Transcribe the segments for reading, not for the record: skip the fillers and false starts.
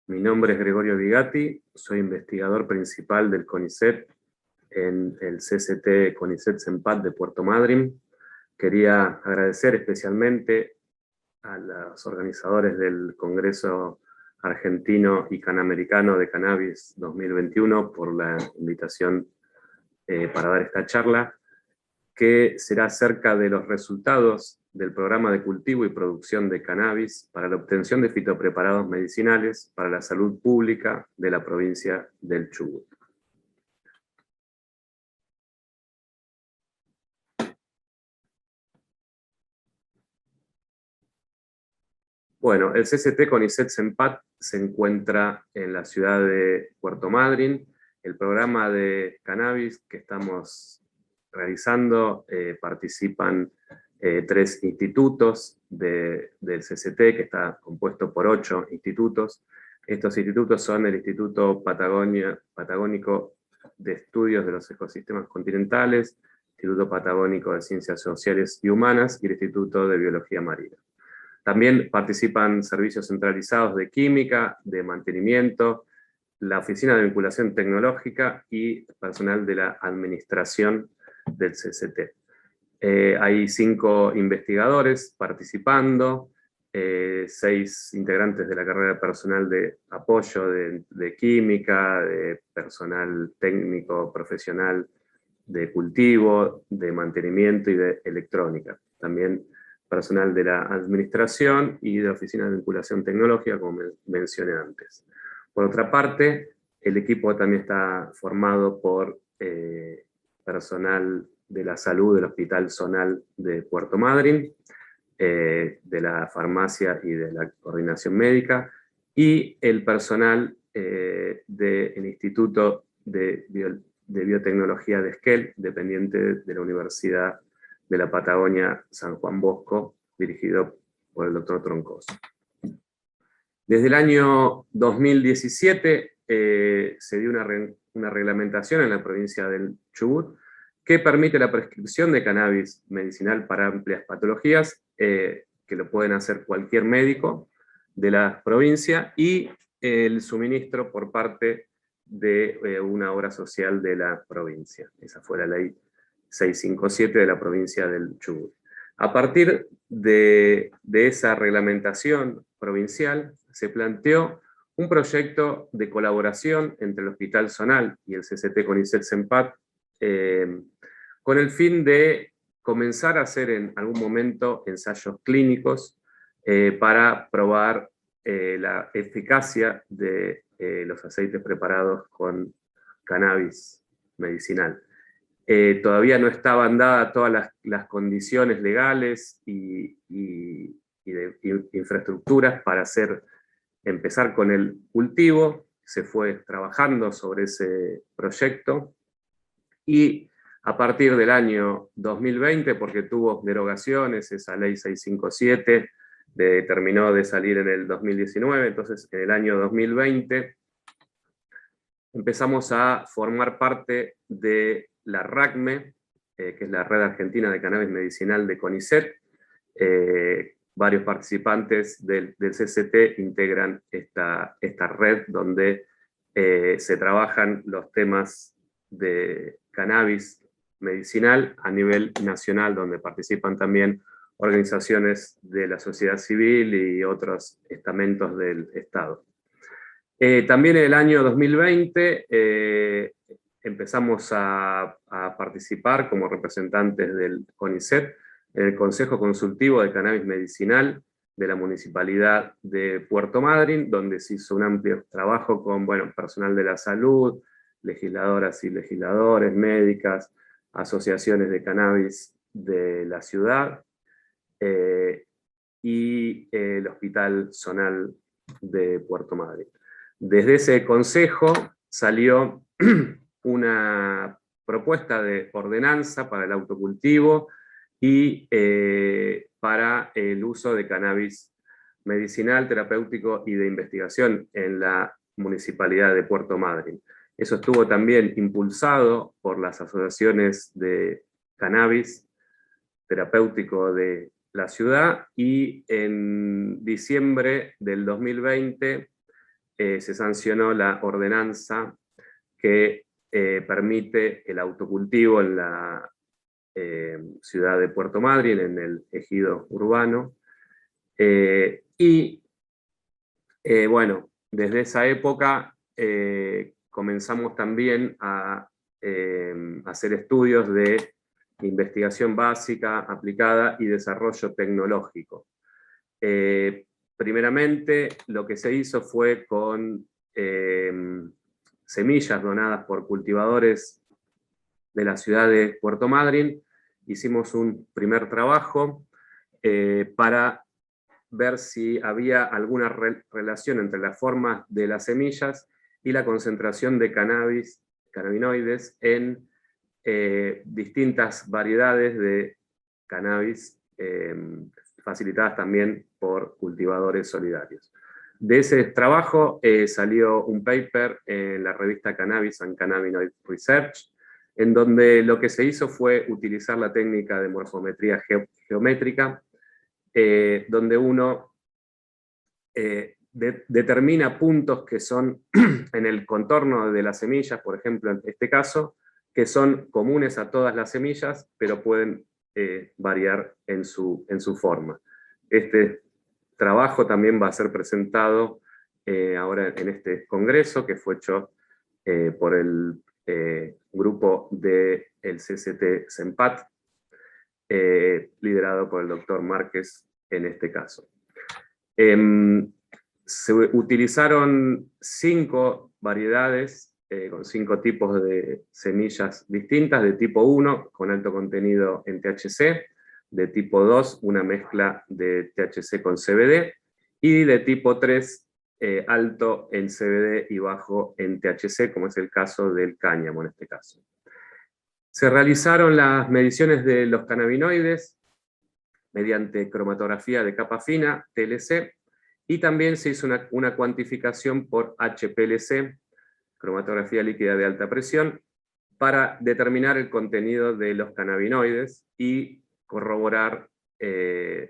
Mi nombre es Gregorio Vigatti, soy investigador principal del CONICET en el CCT CONICET CENPAT de Puerto Madryn. Quería agradecer especialmente a los organizadores del Congreso Argentino y Panamericano de Cannabis 2021 por la invitación para dar esta charla, que será acerca de los resultados del programa de cultivo y producción de cannabis para la obtención de fitopreparados medicinales para la salud pública de la provincia del Chubut. Bueno, el CCT CONICET CENPAT se encuentra en la ciudad de Puerto Madryn. El programa de cannabis que estamos realizando participan 3 institutos del CCT, que está compuesto por 8 institutos. Estos institutos son el Instituto Patagónico de Estudios de los Ecosistemas Continentales, Instituto Patagónico de Ciencias Sociales y Humanas y el Instituto de Biología Marina. También participan servicios centralizados de química, de mantenimiento, la Oficina de Vinculación Tecnológica y personal de la administración del CCT. Hay 5 investigadores participando, 6 integrantes de la carrera de personal de apoyo de química, de personal técnico profesional de cultivo, de mantenimiento y de electrónica. También personal de la administración y de la Oficina de Vinculación Tecnológica, como mencioné antes. Por otra parte, el equipo también está formado por personal de la salud del Hospital Zonal de Puerto Madryn, de la farmacia y de la coordinación médica, y el personal del Instituto de Biotecnología de Esquel, dependiente de la Universidad de la Patagonia San Juan Bosco, dirigido por el doctor Troncoso. Desde el año 2017 se dio una reglamentación en la provincia del Chubut que permite la prescripción de cannabis medicinal para amplias patologías, que lo pueden hacer cualquier médico de la provincia, y el suministro por parte de una obra social de la provincia. Esa fue la ley 657 de la provincia del Chubut. A partir de esa reglamentación provincial, se planteó un proyecto de colaboración entre el Hospital Zonal y el CCT CONICET CENPAT, con el fin de comenzar a hacer en algún momento ensayos clínicos para probar la eficacia de los aceites preparados con cannabis medicinal. Todavía no estaban dadas todas las condiciones legales y de infraestructuras para empezar con el cultivo. Se fue trabajando sobre ese proyecto y a partir del año 2020, porque tuvo derogaciones, esa ley 657 terminó de salir en el 2019, entonces en el año 2020 empezamos a formar parte de la RACME, que es la Red Argentina de Cannabis Medicinal de CONICET. Varios participantes del CCT integran esta red donde se trabajan los temas de cannabis medicinal a nivel nacional, donde participan también organizaciones de la sociedad civil y otros estamentos del Estado. También en el año 2020 empezamos a participar como representantes del CONICET en el Consejo Consultivo de Cannabis Medicinal de la Municipalidad de Puerto Madryn, donde se hizo un amplio trabajo con personal de la salud, legisladoras y legisladores, médicas, asociaciones de cannabis de la ciudad y el Hospital Zonal de Puerto Madryn. Desde ese consejo salió una propuesta de ordenanza para el autocultivo y para el uso de cannabis medicinal, terapéutico y de investigación en la Municipalidad de Puerto Madryn. Eso estuvo también impulsado por las asociaciones de cannabis terapéutico de la ciudad, y en diciembre del 2020 se sancionó la ordenanza que permite el autocultivo en la ciudad de Puerto Madryn, en el ejido urbano. Bueno, desde esa época comenzamos también a hacer estudios de investigación básica, aplicada y desarrollo tecnológico. Primeramente, lo que se hizo fue con semillas donadas por cultivadores de la ciudad de Puerto Madryn. Hicimos un primer trabajo para ver si había alguna relación entre la forma de las semillas y la concentración de cannabinoides en distintas variedades de cannabis, facilitadas también por cultivadores solidarios. De ese trabajo salió un paper en la revista Cannabis and Cannabinoid Research, en donde lo que se hizo fue utilizar la técnica de morfometría geométrica, donde uno determina puntos que son en el contorno de las semillas, por ejemplo, en este caso, que son comunes a todas las semillas, pero pueden variar en su forma. Este trabajo también va a ser presentado ahora en este congreso, que fue hecho por el grupo del CCT CENPAT, liderado por el doctor Márquez en este caso. Se utilizaron 5 variedades con 5 tipos de semillas distintas: de tipo 1 con alto contenido en THC, de tipo 2 una mezcla de THC con CBD, y de tipo 3 alto en CBD y bajo en THC, como es el caso del cáñamo en este caso. Se realizaron las mediciones de los cannabinoides mediante cromatografía de capa fina, TLC, y también se hizo una cuantificación por HPLC, cromatografía líquida de alta presión, para determinar el contenido de los cannabinoides y corroborar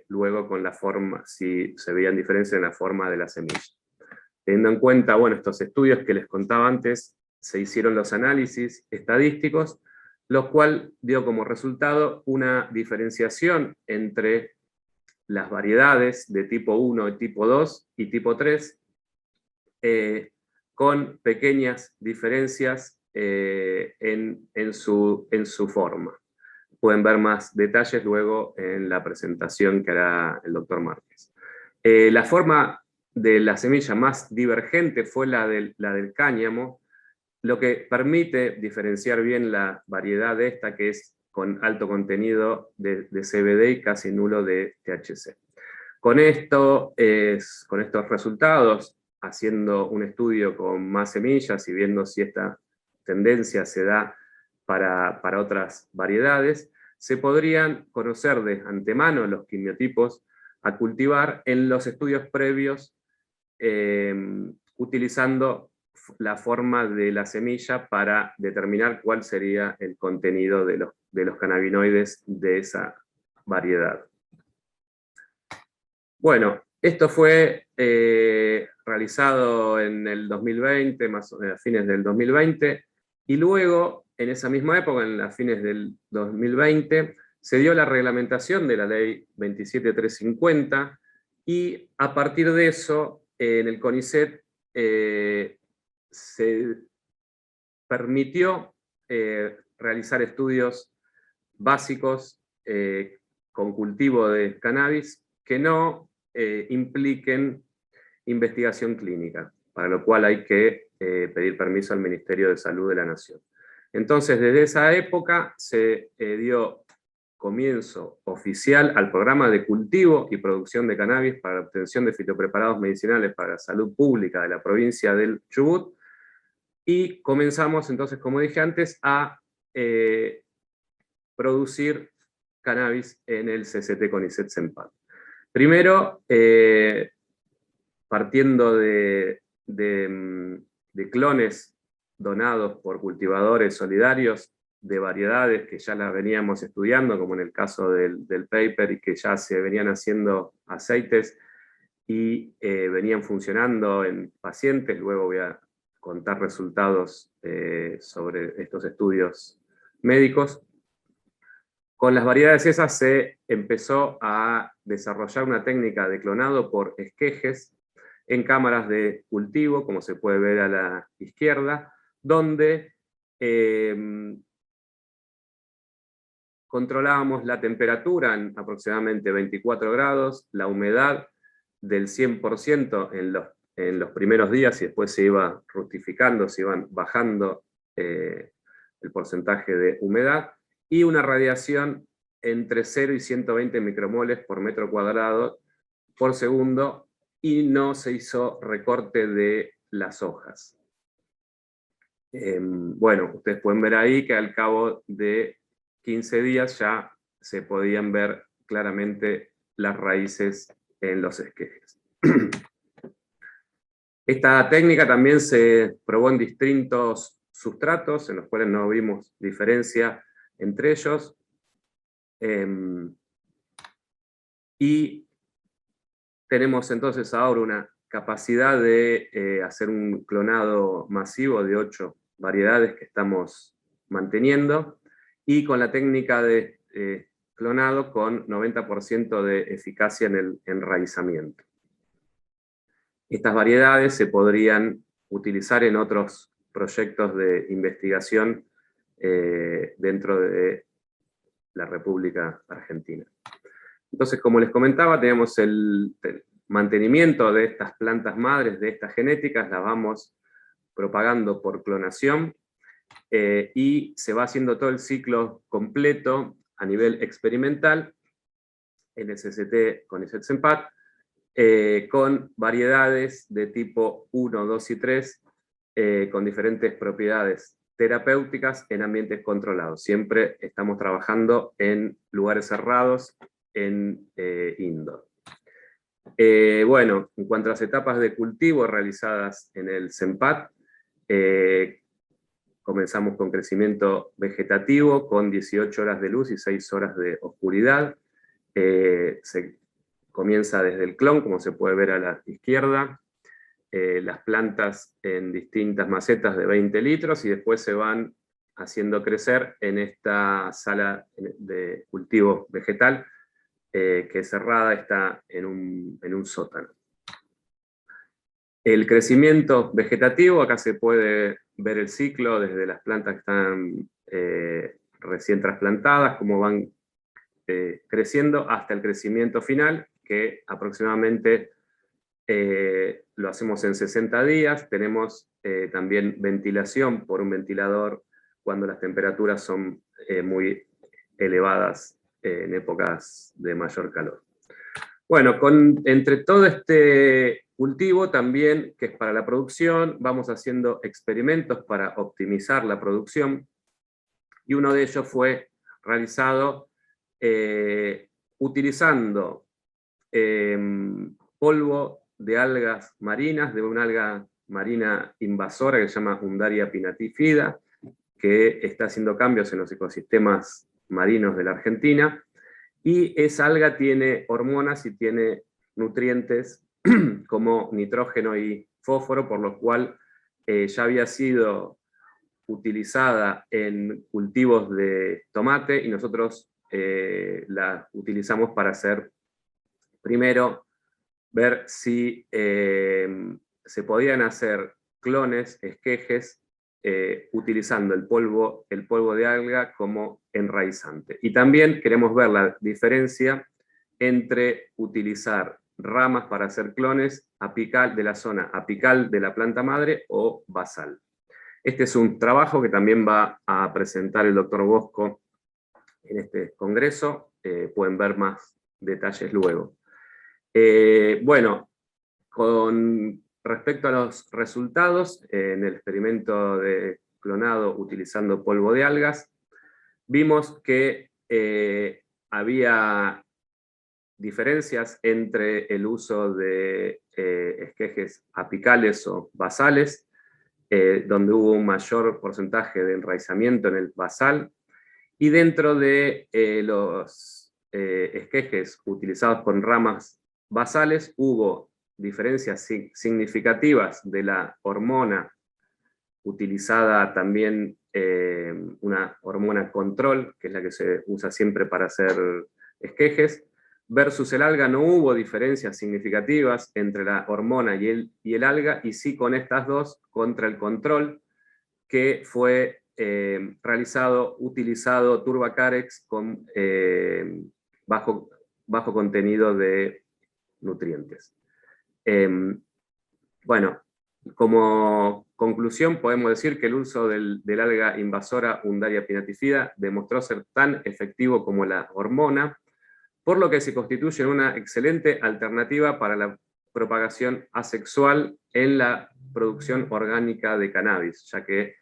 luego con la forma, si se veían diferencias en la forma de la semilla. Teniendo en cuenta, bueno, estos estudios que les contaba antes, se hicieron los análisis estadísticos, lo cual dio como resultado una diferenciación entre las variedades de tipo 1, tipo 2 y tipo 3, con pequeñas diferencias en su forma. Pueden ver más detalles luego en la presentación que hará el doctor Márquez. La forma de la semilla más divergente fue la del cáñamo, lo que permite diferenciar bien la variedad de esta, que es con alto contenido de CBD y casi nulo de THC. Con estos resultados, haciendo un estudio con más semillas y viendo si esta tendencia se da para otras variedades, se podrían conocer de antemano los quimiotipos a cultivar en los estudios previos, utilizando la forma de la semilla para determinar cuál sería el contenido de los cannabinoides de esa variedad. Bueno, esto fue realizado en el 2020, más o menos a fines del 2020, y luego, en esa misma época, en las fines del 2020, se dio la reglamentación de la ley 27350, y a partir de eso, en el CONICET se permitió realizar estudios básicos con cultivo de cannabis que no impliquen investigación clínica, para lo cual hay que pedir permiso al Ministerio de Salud de la Nación. Entonces, desde esa época se dio comienzo oficial al programa de cultivo y producción de cannabis para la obtención de fitopreparados medicinales para la salud pública de la provincia del Chubut, y comenzamos entonces, como dije antes, a producir cannabis en el CCT CONICET CENPAT. Primero, partiendo de clones donados por cultivadores solidarios de variedades que ya las veníamos estudiando, como en el caso del paper, y que ya se venían haciendo aceites y venían funcionando en pacientes. Luego voy a contar resultados sobre estos estudios médicos. Con las variedades esas se empezó a desarrollar una técnica de clonado por esquejes en cámaras de cultivo, como se puede ver a la izquierda, donde controlábamos la temperatura en aproximadamente 24 grados, la humedad del 100% en los primeros días, y después se iba rustificando, se iban bajando el porcentaje de humedad, y una radiación entre 0 y 120 micromoles por metro cuadrado por segundo, y no se hizo recorte de las hojas. Bueno, ustedes pueden ver ahí que al cabo de 15 días ya se podían ver claramente las raíces en los esquejes. Esta técnica también se probó en distintos sustratos, en los cuales no vimos diferencia entre ellos. Y tenemos entonces ahora una capacidad de hacer un clonado masivo de 8 variedades que estamos manteniendo, y con la técnica de clonado con 90% de eficacia en el enraizamiento. Estas variedades se podrían utilizar en otros proyectos de investigación dentro de la República Argentina. Entonces, como les comentaba, tenemos el mantenimiento de estas plantas madres, de estas genéticas, las vamos propagando por clonación, y se va haciendo todo el ciclo completo a nivel experimental en el CCT con Isetsenpat, con variedades de tipo 1, 2 y 3, con diferentes propiedades terapéuticas en ambientes controlados. Siempre estamos trabajando en lugares cerrados, en indoor. Bueno, en cuanto a las etapas de cultivo realizadas en el CENPAT, comenzamos con crecimiento vegetativo, con 18 horas de luz y 6 horas de oscuridad. Se comienza desde el clon, como se puede ver a la izquierda, las plantas en distintas macetas de 20 litros, y después se van haciendo crecer en esta sala de cultivo vegetal, que es cerrada, está en un sótano. El crecimiento vegetativo, acá se puede ver el ciclo desde las plantas que están recién trasplantadas, cómo van creciendo hasta el crecimiento final, que aproximadamente lo hacemos en 60 días. Tenemos también ventilación por un ventilador cuando las temperaturas son muy elevadas en épocas de mayor calor. Bueno, entre todo este cultivo también, que es para la producción, vamos haciendo experimentos para optimizar la producción, y uno de ellos fue realizado utilizando polvo de algas marinas, de una alga marina invasora que se llama Undaria pinnatifida, que está haciendo cambios en los ecosistemas marinos de la Argentina, y esa alga tiene hormonas y tiene nutrientes como nitrógeno y fósforo, por lo cual ya había sido utilizada en cultivos de tomate, y nosotros la utilizamos para hacer, primero, ver si se podían hacer clones, esquejes, utilizando el polvo de alga como enraizante. Y también queremos ver la diferencia entre utilizar ramas para hacer clones apical, de la zona apical de la planta madre, o basal. Este es un trabajo que también va a presentar el doctor Bosco en este congreso. Pueden ver más detalles luego. Bueno, con respecto a los resultados, en el experimento de clonado utilizando polvo de algas, vimos que había diferencias entre el uso de esquejes apicales o basales. donde hubo un mayor porcentaje de enraizamiento en el basal, y dentro de los esquejes utilizados con ramas basales hubo diferencias significativas de la hormona utilizada también, una hormona control, que es la que se usa siempre para hacer esquejes, versus el alga. No hubo diferencias significativas entre la hormona y el alga, y sí con estas dos contra el control, que fue utilizado Turbacarex con bajo contenido de nutrientes. Bueno, como conclusión podemos decir que el uso del alga invasora Undaria pinnatifida demostró ser tan efectivo como la hormona, por lo que se constituye una excelente alternativa para la propagación asexual en la producción orgánica de cannabis, ya que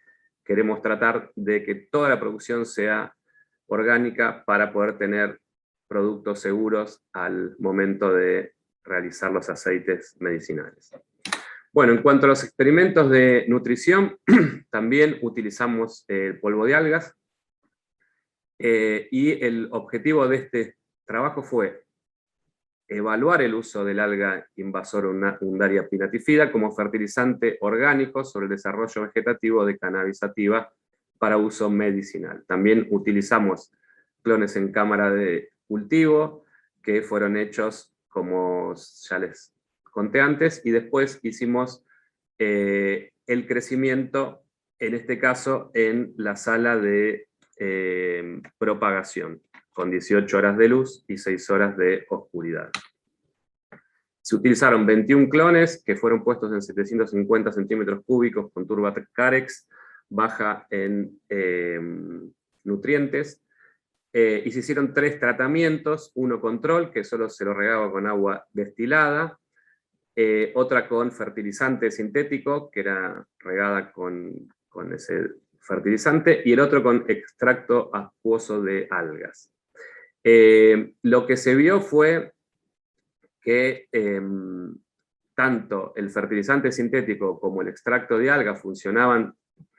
queremos tratar de que toda la producción sea orgánica para poder tener productos seguros al momento de realizar los aceites medicinales. Bueno, en cuanto a los experimentos de nutrición, también utilizamos polvo de algas, y el objetivo de este trabajo fue evaluar el uso del alga invasora Undaria pinnatifida como fertilizante orgánico sobre el desarrollo vegetativo de cannabis sativa para uso medicinal. También utilizamos clones en cámara de cultivo que fueron hechos, como ya les conté antes, y después hicimos el crecimiento, en este caso en la sala de propagación, con 18 horas de luz y 6 horas de oscuridad. Se utilizaron 21 clones que fueron puestos en 750 centímetros cúbicos con Turbacarex baja en nutrientes, y se hicieron 3 tratamientos, uno control, que solo se lo regaba con agua destilada, otra con fertilizante sintético, que era regada con ese fertilizante, y el otro con extracto acuoso de algas. Lo que se vio fue que tanto el fertilizante sintético como el extracto de algas funcionaban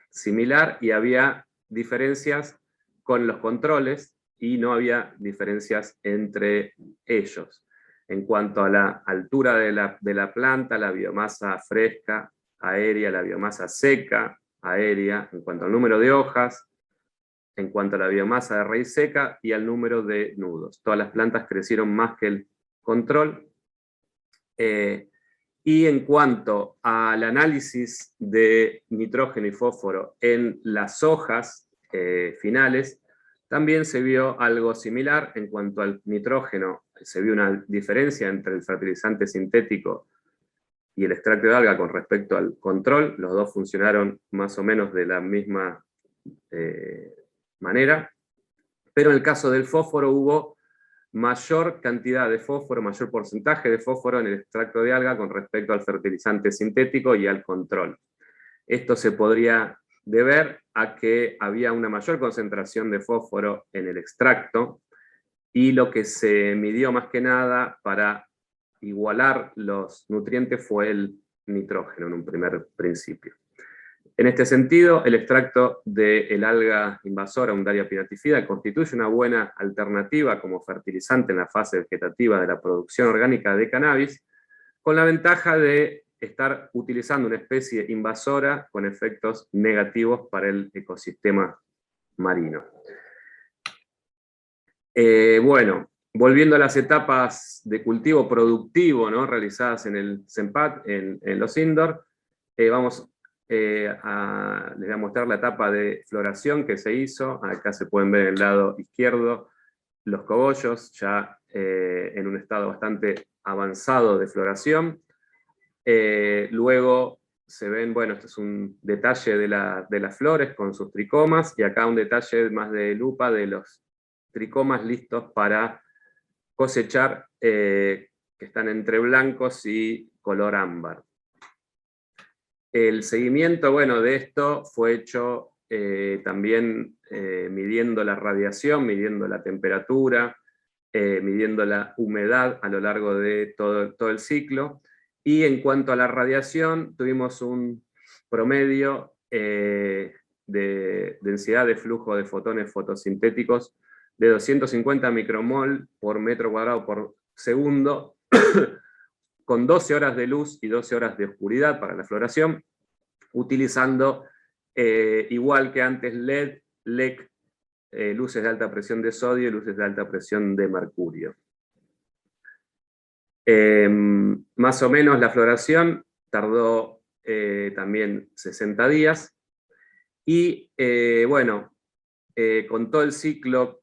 similar, y había diferencias con los controles, y no había diferencias entre ellos. En cuanto a la altura de la planta, la biomasa fresca, aérea, la biomasa seca, aérea, en cuanto al número de hojas, en cuanto a la biomasa de raíz seca y al número de nudos. Todas las plantas crecieron más que el control. Y en cuanto al análisis de nitrógeno y fósforo en las hojas finales, también se vio algo similar. En cuanto al nitrógeno, se vio una diferencia entre el fertilizante sintético y el extracto de alga con respecto al control. Los dos funcionaron más o menos de la misma manera, pero en el caso del fósforo hubo mayor cantidad de fósforo, mayor porcentaje de fósforo en el extracto de alga con respecto al fertilizante sintético y al control. Esto se podría deber a que había una mayor concentración de fósforo en el extracto, y lo que se midió más que nada para igualar los nutrientes fue el nitrógeno en un primer principio. En este sentido, el extracto del alga invasora Undaria pinnatifida constituye una buena alternativa como fertilizante en la fase vegetativa de la producción orgánica de cannabis, con la ventaja de estar utilizando una especie invasora con efectos negativos para el ecosistema marino. Bueno, volviendo a las etapas de cultivo productivo, ¿no?, realizadas en el CENPAT, en los indoor, les voy a mostrar la etapa de floración que se hizo. Acá se pueden ver en el lado izquierdo los cogollos ya en un estado bastante avanzado de floración. Luego se ven, bueno, este es un detalle de las flores con sus tricomas, y acá un detalle más de lupa de los tricomas listos para cosechar, que están entre blancos y color ámbar. El seguimiento, bueno, de esto fue hecho también midiendo la radiación, midiendo la temperatura, midiendo la humedad a lo largo de todo el ciclo. Y en cuanto a la radiación, tuvimos un promedio de densidad de flujo de fotones fotosintéticos de 250 micromol por metro cuadrado por segundo, con 12 horas de luz y 12 horas de oscuridad para la floración, utilizando, igual que antes, LED, LEC, luces de alta presión de sodio y luces de alta presión de mercurio. Más o menos la floración tardó también 60 días, y bueno, con todo el ciclo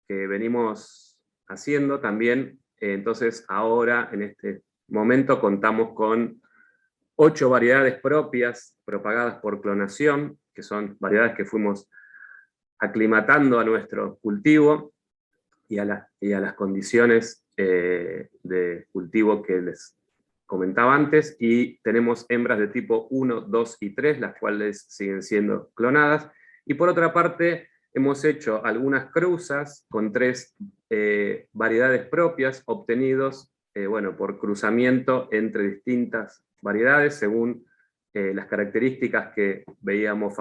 que venimos haciendo también, entonces ahora en este momento contamos con 8 variedades propias propagadas por clonación, que son variedades que fuimos aclimatando a nuestro cultivo y a las condiciones de cultivo que les comentaba antes, y tenemos hembras de tipo 1, 2 y 3, las cuales siguen siendo clonadas, y por otra parte hemos hecho algunas cruzas con 3 variedades propias obtenidos bueno, por cruzamiento entre distintas variedades según las características que veíamos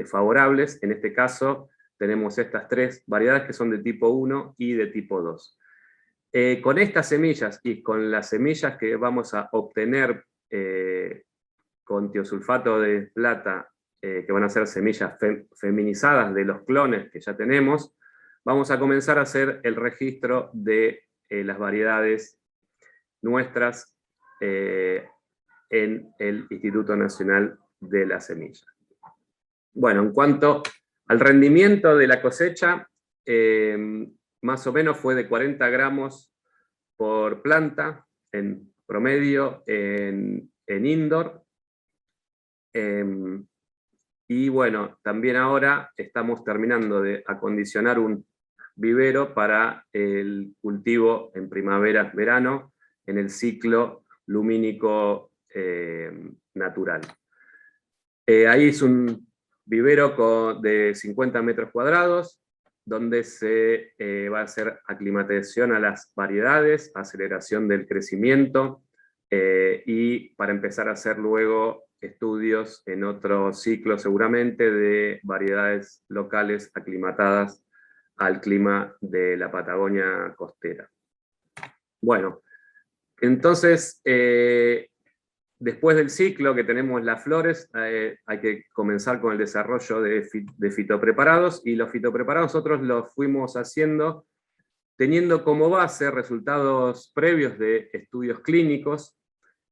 favorables. En este caso tenemos estas 3 variedades que son de tipo 1 y de tipo 2. Con estas semillas y con las semillas que vamos a obtener con tiosulfato de plata, que van a ser semillas feminizadas de los clones que ya tenemos, vamos a comenzar a hacer el registro de las variedades nuestras en el Instituto Nacional de la Semilla. Bueno, en cuanto al rendimiento de la cosecha, más o menos fue de 40 gramos por planta en promedio en indoor. Y bueno, también ahora estamos terminando de acondicionar un vivero para el cultivo en primavera-verano en el ciclo lumínico natural. Ahí es un vivero de 50 metros cuadrados, donde se va a hacer aclimatación a las variedades, aceleración del crecimiento, y para empezar a hacer luego estudios en otro ciclo seguramente de variedades locales aclimatadas al clima de la Patagonia costera. Bueno, entonces, después del ciclo que tenemos las flores, hay que comenzar con el desarrollo de fitopreparados, y los fitopreparados nosotros los fuimos haciendo teniendo como base resultados previos de estudios clínicos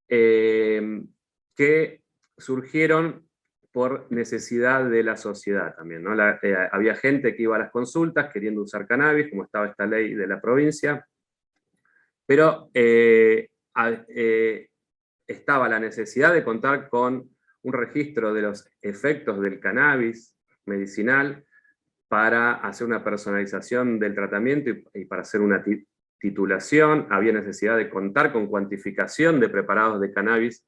que surgieron por necesidad de la sociedad también, ¿no? Había gente que iba a las consultas queriendo usar cannabis, como estaba esta ley de la provincia, pero estaba la necesidad de contar con un registro de los efectos del cannabis medicinal para hacer una personalización del tratamiento y para hacer una titulación. Había necesidad de contar con cuantificación de preparados de cannabis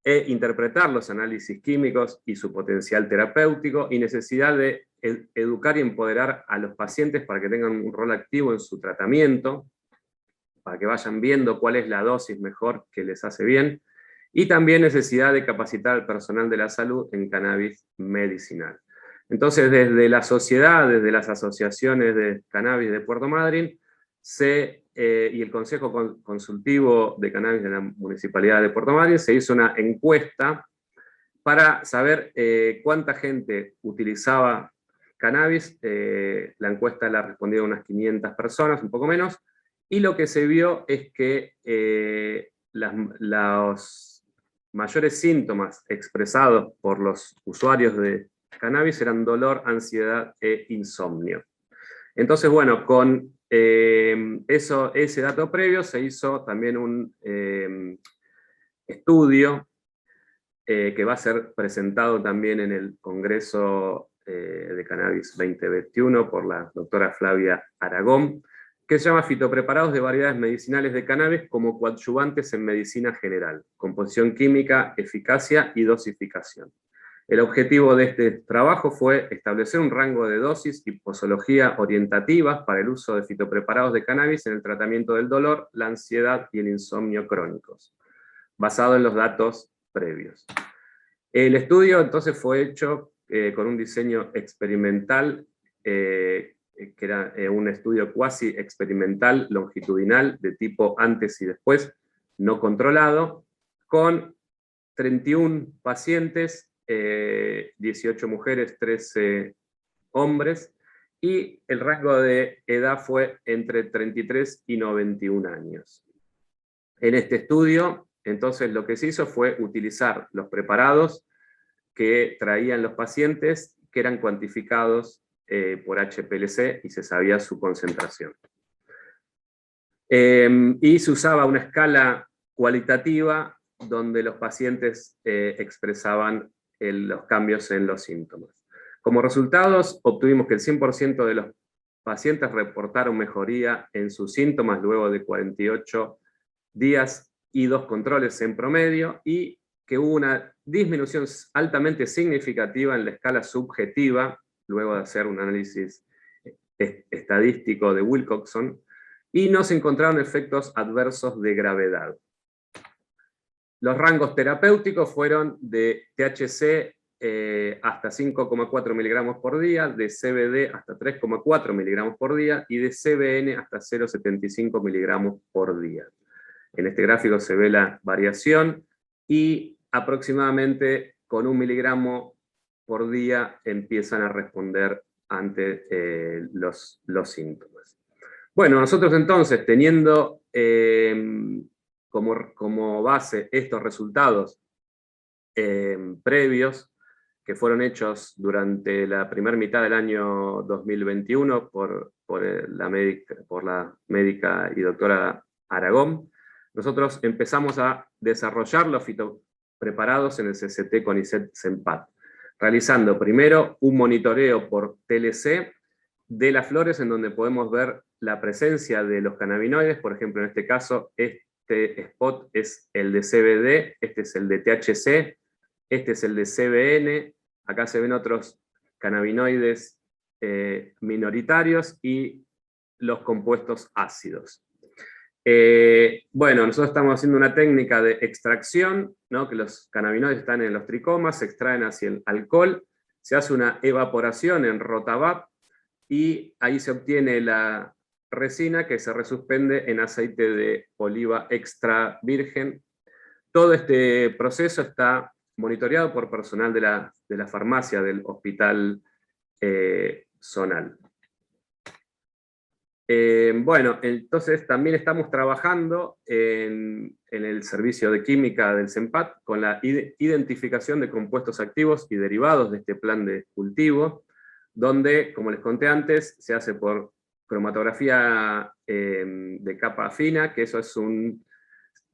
e interpretar los análisis químicos y su potencial terapéutico, y necesidad de educar y empoderar a los pacientes para que tengan un rol activo en su tratamiento, para que vayan viendo cuál es la dosis mejor que les hace bien, y también necesidad de capacitar al personal de la salud en cannabis medicinal. Entonces, desde la sociedad, desde las asociaciones de cannabis de Puerto Madryn, y el Consejo Consultivo de Cannabis de la Municipalidad de Puerto Madryn, se hizo una encuesta para saber cuánta gente utilizaba cannabis. La encuesta la respondieron unas 500 personas, un poco menos, y lo que se vio es que los mayores síntomas expresados por los usuarios de cannabis eran dolor, ansiedad e insomnio. Entonces, bueno, con ese dato previo se hizo también un estudio que va a ser presentado también en el Congreso de Cannabis 2021 por la doctora Flavia Aragón, que se llama Fitopreparados de variedades medicinales de cannabis como coadyuvantes en medicina general, composición química, eficacia y dosificación. El objetivo de este trabajo fue establecer un rango de dosis y posología orientativas para el uso de fitopreparados de cannabis en el tratamiento del dolor, la ansiedad y el insomnio crónicos, basado en los datos previos. El estudio entonces fue hecho con un diseño experimental, que era un estudio cuasi experimental longitudinal de tipo antes y después, no controlado, con 31 pacientes, 18 mujeres, 13 hombres, y el rango de edad fue entre 33 y 91 años. En este estudio, entonces, lo que se hizo fue utilizar los preparados que traían los pacientes, que eran cuantificados por HPLC y se sabía su concentración. Y se usaba una escala cualitativa donde los pacientes expresaban los cambios en los síntomas. Como resultados, obtuvimos que el 100% de los pacientes reportaron mejoría en sus síntomas luego de 48 días y 2 controles en promedio, y que hubo una disminución altamente significativa en la escala subjetiva, luego de hacer un análisis estadístico de Wilcoxon, y no se encontraron efectos adversos de gravedad. Los rangos terapéuticos fueron de THC hasta 5,4 miligramos por día, de CBD hasta 3,4 miligramos por día, y de CBN hasta 0,75 miligramos por día. En este gráfico se ve la variación, y aproximadamente con 1 miligramo por día empiezan a responder ante los síntomas. Bueno, nosotros entonces, teniendo como base estos resultados previos, que fueron hechos durante la primera mitad del año 2021 por la médica y doctora Aragón, nosotros empezamos a desarrollar los fitopreparados en el CCT CONICET-CENPAT, realizando primero un monitoreo por TLC de las flores, en donde podemos ver la presencia de los cannabinoides. Por ejemplo, en este caso, este spot es el de CBD, este es el de THC, este es el de CBN, acá se ven otros cannabinoides minoritarios y los compuestos ácidos. Bueno, nosotros estamos haciendo una técnica de extracción, ¿no? Que los cannabinoides están en los tricomas, se extraen hacia el alcohol, se hace una evaporación en Rotavap, y ahí se obtiene la resina, que se resuspende en aceite de oliva extra virgen. Todo este proceso está monitoreado por personal de la farmacia del Hospital Zonal. Bueno, entonces también estamos trabajando en el servicio de química del CENPAT con la identificación de compuestos activos y derivados de este plan de cultivo, donde, como les conté antes, se hace por cromatografía de capa fina, que eso es un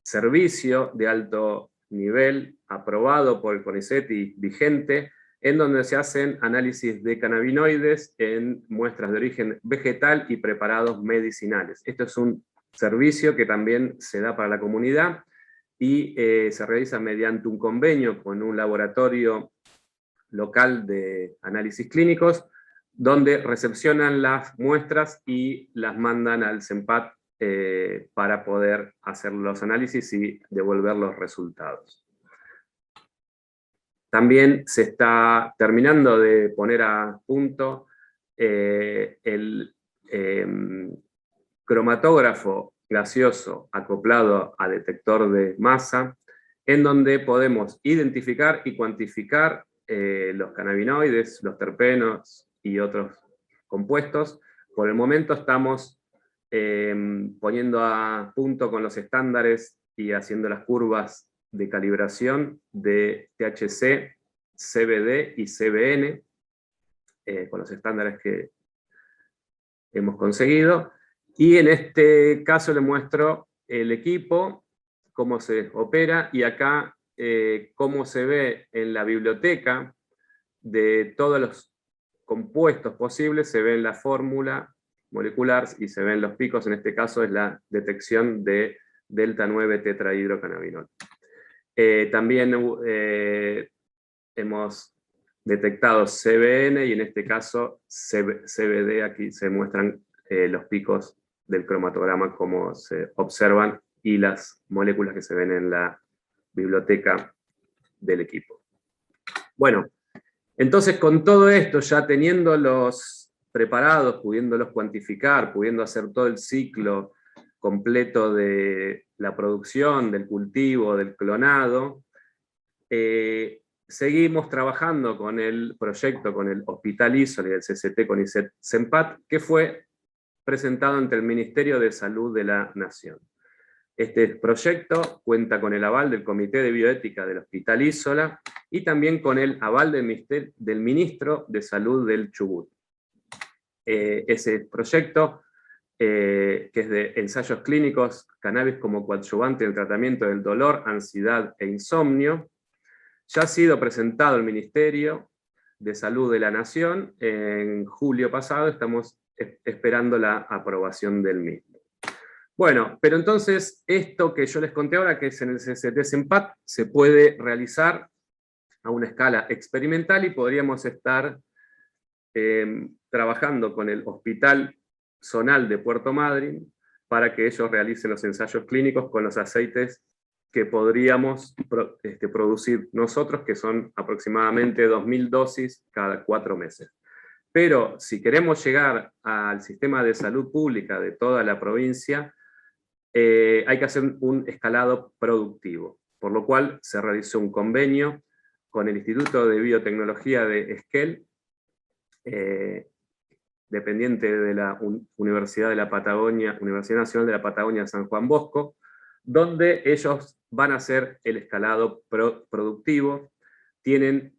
servicio de alto nivel aprobado por el CONICET y vigente, en donde se hacen análisis de cannabinoides en muestras de origen vegetal y preparados medicinales. Esto es un servicio que también se da para la comunidad y se realiza mediante un convenio con un laboratorio local de análisis clínicos, donde recepcionan las muestras y las mandan al CENPAT para poder hacer los análisis y devolver los resultados. También se está terminando de poner a punto el cromatógrafo gaseoso acoplado a detector de masa, en donde podemos identificar y cuantificar los cannabinoides, los terpenos y otros compuestos. Por el momento estamos poniendo a punto con los estándares y haciendo las curvas de calibración de THC, CBD y CBN, con los estándares que hemos conseguido. Y en este caso le muestro el equipo, cómo se opera, y acá cómo se ve en la biblioteca de todos los compuestos posibles, se ve en la fórmula molecular y se ven los picos. En este caso es la detección de delta 9 tetrahidrocannabinol. También hemos detectado CBN y en este caso CBD. Aquí se muestran los picos del cromatograma, como se observan, y las moléculas que se ven en la biblioteca del equipo. Bueno, entonces con todo esto, ya teniéndolos preparados, pudiéndolos cuantificar, pudiendo hacer todo el ciclo completo de la producción, del cultivo, del clonado, seguimos trabajando con el proyecto, con el Hospital ISOL y el CCT con ICET-CENPAT, que fue presentado ante el Ministerio de Salud de la Nación. Este proyecto cuenta con el aval del Comité de Bioética del Hospital Isola y también con el aval del Ministro de Salud del Chubut. Ese proyecto, que es de ensayos clínicos, cannabis como coadyuvante en el tratamiento del dolor, ansiedad e insomnio, ya ha sido presentado al Ministerio de Salud de la Nación en julio pasado. Estamos esperando la aprobación del mismo. Bueno, pero entonces esto que yo les conté ahora, que es en el CCT-CENPAT, se puede realizar a una escala experimental y podríamos estar trabajando con el Hospital Zonal de Puerto Madryn para que ellos realicen los ensayos clínicos con los aceites que podríamos producir nosotros, que son aproximadamente 2.000 dosis cada 4 meses. Pero si queremos llegar al sistema de salud pública de toda la provincia, hay que hacer un escalado productivo, por lo cual se realizó un convenio con el Instituto de Biotecnología de Esquel, dependiente de la Universidad de la Patagonia, Universidad Nacional de la Patagonia San Juan Bosco, donde ellos van a hacer el escalado productivo, tienen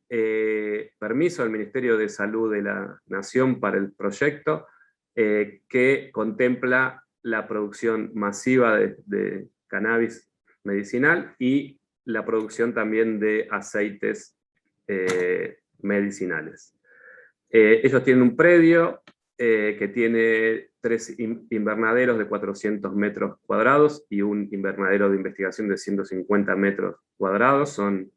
permiso del Ministerio de Salud de la Nación para el proyecto, que contempla la producción masiva de cannabis medicinal y la producción también de aceites medicinales. Ellos tienen un predio que tiene 3 invernaderos de 400 metros cuadrados y un invernadero de investigación de 150 metros cuadrados. Son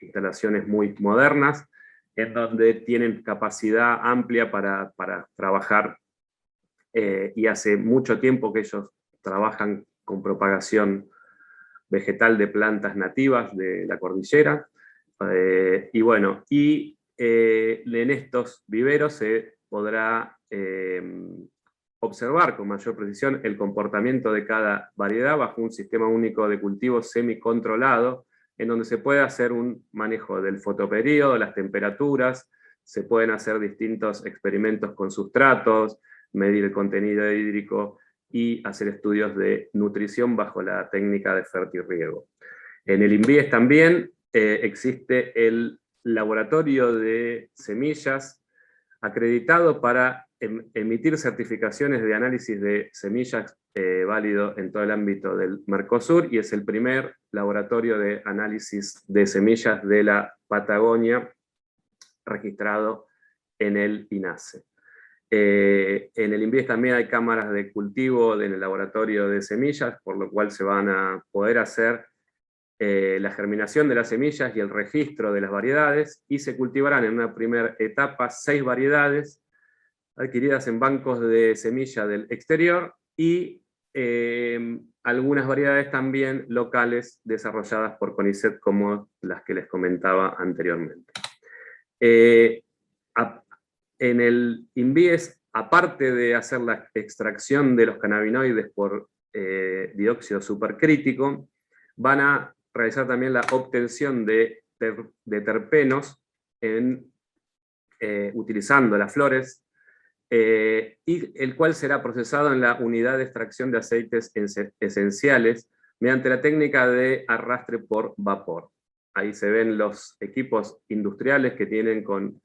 instalaciones muy modernas, en donde tienen capacidad amplia para trabajar, y hace mucho tiempo que ellos trabajan con propagación vegetal de plantas nativas de la cordillera. Y bueno, en estos viveros se podrá observar con mayor precisión el comportamiento de cada variedad bajo un sistema único de cultivo semicontrolado, en donde se puede hacer un manejo del fotoperíodo, las temperaturas, se pueden hacer distintos experimentos con sustratos, medir el contenido hídrico y hacer estudios de nutrición bajo la técnica de fertirriego. En el INVIES también existe el laboratorio de semillas acreditado para emitir certificaciones de análisis de semillas válido en todo el ámbito del Mercosur, y es el primer laboratorio de análisis de semillas de la Patagonia registrado en el INASE. En el INVIES también hay cámaras de cultivo en el laboratorio de semillas, por lo cual se van a poder hacer la germinación de las semillas y el registro de las variedades, y se cultivarán en una primera etapa 6 variedades adquiridas en bancos de semilla del exterior y algunas variedades también locales desarrolladas por CONICET, como las que les comentaba anteriormente. En el INVIES, aparte de hacer la extracción de los cannabinoides por dióxido supercrítico, van a realizar también la obtención de terpenos utilizando las flores, y el cual será procesado en la unidad de extracción de aceites esenciales mediante la técnica de arrastre por vapor. Ahí se ven los equipos industriales que tienen con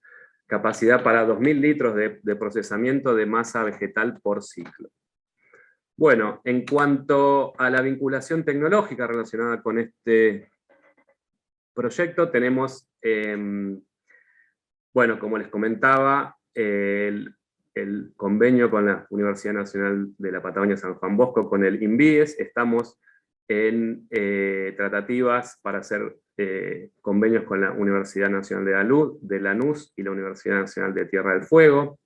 capacidad para 2.000 litros de procesamiento de masa vegetal por ciclo. Bueno, en cuanto a la vinculación tecnológica relacionada con este proyecto, tenemos, bueno, como les comentaba, el convenio con la Universidad Nacional de la Patagonia San Juan Bosco, con el INVIES. Estamos en tratativas para hacer convenios con la Universidad Nacional de Lanús y la Universidad Nacional de Tierra del Fuego.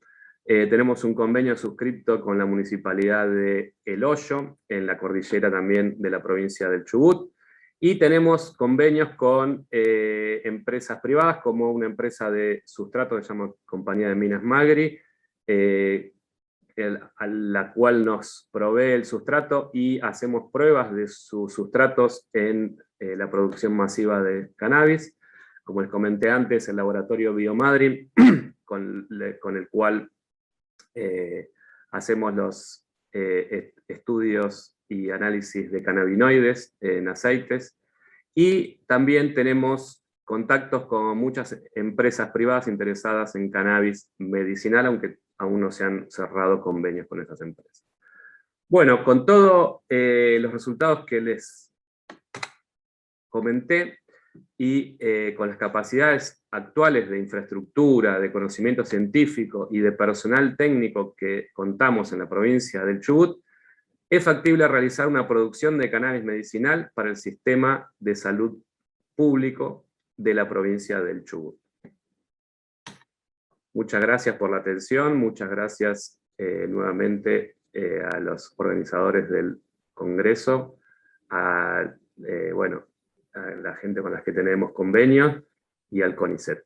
Tenemos un convenio suscrito con la Municipalidad de El Hoyo, en la cordillera también de la provincia del Chubut, Y tenemos convenios con empresas privadas, como una empresa de sustrato que se llama Compañía de Minas Magri, a la cual nos provee el sustrato y hacemos pruebas de sus sustratos en la producción masiva de cannabis. Como les comenté antes, el laboratorio Biomadrin, con el cual hacemos los estudios y análisis de cannabinoides en aceites, y también tenemos contactos con muchas empresas privadas interesadas en cannabis medicinal, aunque aún no se han cerrado convenios con esas empresas. Bueno, con todos los resultados que les comenté, y con las capacidades actuales de infraestructura, de conocimiento científico y de personal técnico que contamos en la provincia del Chubut, es factible realizar una producción de cannabis medicinal para el sistema de salud público de la provincia del Chubut. Muchas gracias por la atención, muchas gracias nuevamente a los organizadores del Congreso, a la gente con la que tenemos convenios y al CONICET.